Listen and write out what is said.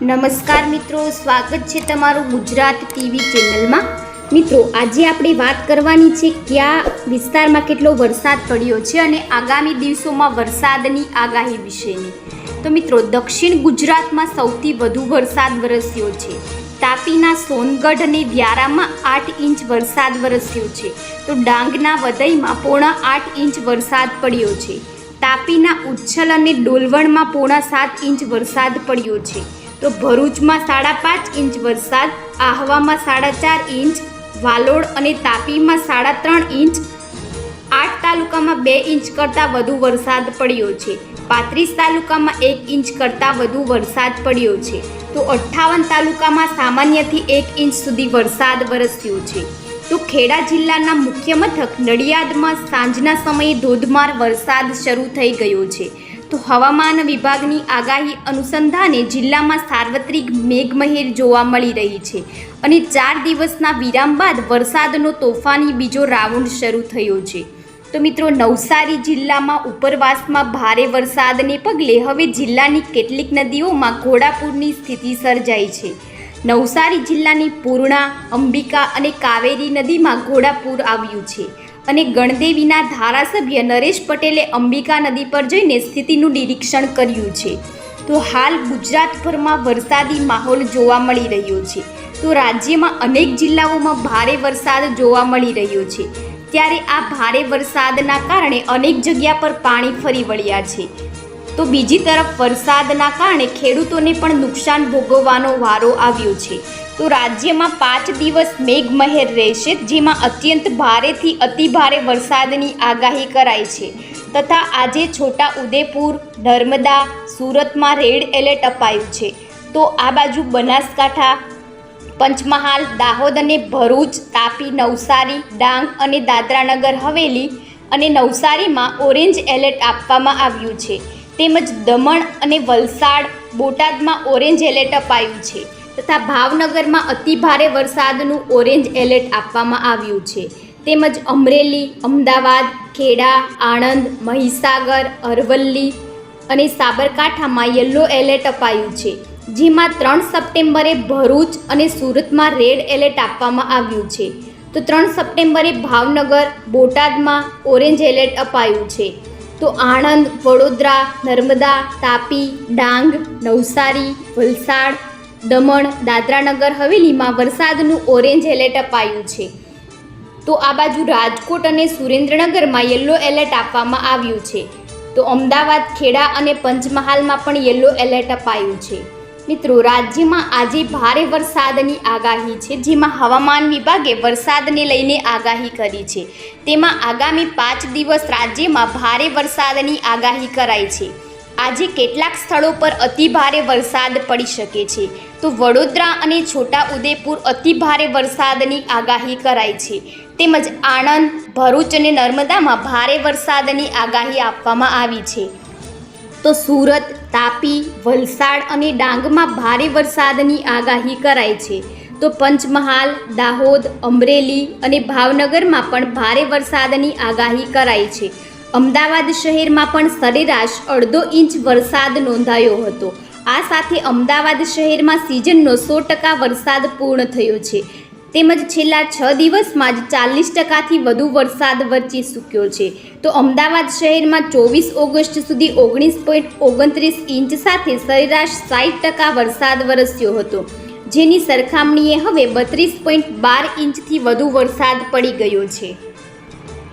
નમસ્કાર મિત્રો, સ્વાગત છે તમારું ગુજરાત ટીવી ચેનલમાં। મિત્રો, આજે આપણે વાત કરવાની છે કયા વિસ્તારમાં કેટલો વરસાદ પડ્યો છે અને આગામી દિવસોમાં વરસાદની આગાહી વિશેની। તો મિત્રો, દક્ષિણ ગુજરાતમાં સૌથી વધુ વરસાદ વરસ્યો છે। તાપીના સોનગઢ અને વ્યારામાં 8 ઇંચ વરસાદ વરસ્યો છે, તો ડાંગના વધઈમાં 8.5 ઇંચ વરસાદ પડ્યો છે। તાપીના ઉચ્છલ અને ડોલવણમાં 6.5 ઇંચ વરસાદ પડ્યો છે, તો ભરૂચમાં 5.5 ઇંચ વરસાદ, આહવામાં 4.5 ઇંચ, વાલોડ અને તાપીમાં 3.5 ઇંચ, 8 તાલુકામાં 2 ઇંચ કરતાં વધુ વરસાદ પડ્યો છે। 35 તાલુકામાં 1 ઇંચ કરતાં વધુ વરસાદ પડ્યો છે, તો 58 તાલુકામાં સામાન્યથી 1 ઇંચ સુધી વરસાદ વરસ્યો છે। તો ખેડા જિલ્લાના મુખ્ય મથક નડિયાદમાં સાંજના સમયે ધોધમાર વરસાદ શરૂ થઈ ગયો છે। તો હવામાન વિભાગની આગાહી અનુસંધાને જિલ્લામાં સાર્વત્રિક મેઘમહેર જોવા મળી રહી છે અને 4 દિવસના વિરામ બાદ વરસાદનો તોફાની બીજો રાઉન્ડ શરૂ થયો છે। તો મિત્રો, નવસારી જિલ્લામાં ઉપરવાસમાં ભારે વરસાદને પગલે હવે જિલ્લાની કેટલીક નદીઓમાં ઘોડાપૂરની સ્થિતિ સર્જાઈ છે। નવસારી જિલ્લાની પૂર્ણા, અંબિકા અને કાવેરી નદીમાં ઘોડાપૂર આવ્યું છે અને ગણદેવીના ધારાસભ્ય નરેશ પટેલે અંબિકા નદી પર જઈને સ્થિતિનું નિરીક્ષણ કર્યું છે। તો હાલ ગુજરાતભરમાં વરસાદી માહોલ જોવા મળી રહ્યો છે। તો રાજ્યમાં અનેક જિલ્લાઓમાં ભારે વરસાદ જોવા મળી રહ્યો છે, ત્યારે આ ભારે વરસાદના કારણે અનેક જગ્યા પર પાણી ફરી વળ્યા છે। તો બીજી તરફ વરસાદના કારણે ખેડૂતોને પણ નુકસાન ભોગવવાનો વારો આવ્યો છે। તો રાજ્યમાં 5 દિવસ મેઘમહેર રહેશે, જેમાં અત્યંત ભારેથી અતિભારે વરસાદની આગાહી કરાઈ છે તથા આજે છોટા ઉદેપુર, નર્મદા, સુરતમાં રેડ એલર્ટ અપાયું છે। તો આ બાજુ બનાસકાંઠા, પંચમહાલ, દાહોદ અને ભરૂચ, તાપી, નવસારી, ડાંગ અને દાદરાનગર હવેલી અને નવસારીમાં ઓરેન્જ એલર્ટ આપવામાં આવ્યું છે, તેમજ દમણ અને વલસાડ, બોટાદમાં ઓરેન્જ એલર્ટ અપાયું છે તથા ભાવનગરમાં અતિભારે વરસાદનું ઓરેન્જ એલર્ટ આપવામાં આવ્યું છે, તેમજ અમરેલી, અમદાવાદ, ખેડા, આણંદ, મહીસાગર, અરવલ્લી અને સાબરકાંઠામાં યલો એલર્ટ અપાયું છે, જેમાં 3 સપ્ટેમ્બરે ભરૂચ અને સુરતમાં રેડ એલર્ટ આપવામાં આવ્યું છે। તો 3 સપ્ટેમ્બરે ભાવનગર, બોટાદમાં ઓરેન્જ એલર્ટ અપાયું છે। તો આણંદ, વડોદરા, નર્મદા, તાપી, ડાંગ, નવસારી, વલસાડ, દમણ, દાદરાનગર હવેલીમાં વરસાદનું ઓરેન્જ એલર્ટ અપાયું છે। તો આ બાજુ રાજકોટ અને સુરેન્દ્રનગરમાં યલો એલર્ટ આપવામાં આવ્યું છે। તો અમદાવાદ, ખેડા અને પંચમહાલમાં પણ યલો એલર્ટ અપાયું છે। મિત્રો, રાજ્યમાં આજે ભારે વરસાદની આગાહી છે, જેમાં હવામાન વિભાગે વરસાદને લઈને આગાહી કરી છે। તેમાં આગામી 5 દિવસ રાજ્યમાં ભારે વરસાદની આગાહી કરાઈ છે। આજે કેટલાક સ્થળો પર અતિભારે વરસાદ પડી શકે છે। તો વડોદરા અને છોટા ઉદેપુર અતિભારે વરસાદની આગાહી કરાઈ છે, તેમજ આણંદ, ભરૂચ અને નર્મદામાં ભારે વરસાદની આગાહી આપવામાં આવી છે। તો સુરત, તાપી, વલસાડ અને ડાંગમાં ભારે વરસાદની આગાહી કરાઈ છે। તો પંચમહાલ, દાહોદ, અમરેલી અને ભાવનગરમાં પણ ભારે વરસાદની આગાહી કરાઈ છે। અમદાવાદ શહેરમાં પણ સરેરાશ 1/2 ઇંચ વરસાદ નોંધાયો હતો। આ સાથે અમદાવાદ શહેરમાં સિઝનનો 100% વરસાદ પૂર્ણ થયો છે, તેમજ છેલ્લા 6 દિવસમાં જ 40%થી વધુ વરસાદ વરસી ચૂક્યો છે। તો અમદાવાદ શહેરમાં 24 ઓગસ્ટ સુધી 19.29 ઇંચ સાથે સરેરાશ 60% વરસાદ વરસ્યો હતો, જેની સરખામણીએ હવે 32.12 ઇંચથી વધુ વરસાદ પડી ગયો છે।